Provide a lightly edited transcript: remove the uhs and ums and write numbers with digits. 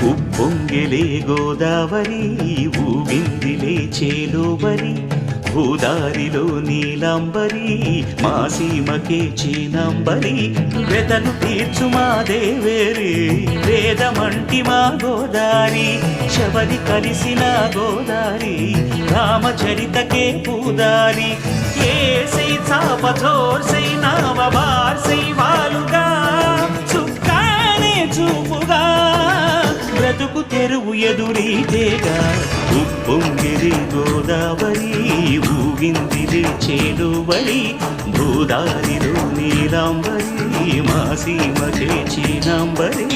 ఉప్పొంగెలే గోదావరి ఊగిందిలే చేలోబరి భూదారిలో నీలాంబరి మా సీమకే చీనాంబరి వెతను తీర్చు మా దేవేరి వేదమంటి మా గోదారి శబరి కలిసిన గోదారి రామచరితకే పూదారి ఏసై చాపచోర్ సై నావబార్ సై వాలుగా చుక్కానే చూపుగా బ్రతుకు తెరువు ఎదురీతేగా ఉప్పొంగిరి గోదావరి ఊగిందిలే చేలువరి భూదారిలో నీలాంబరి మా సీమకే చీనాంబరి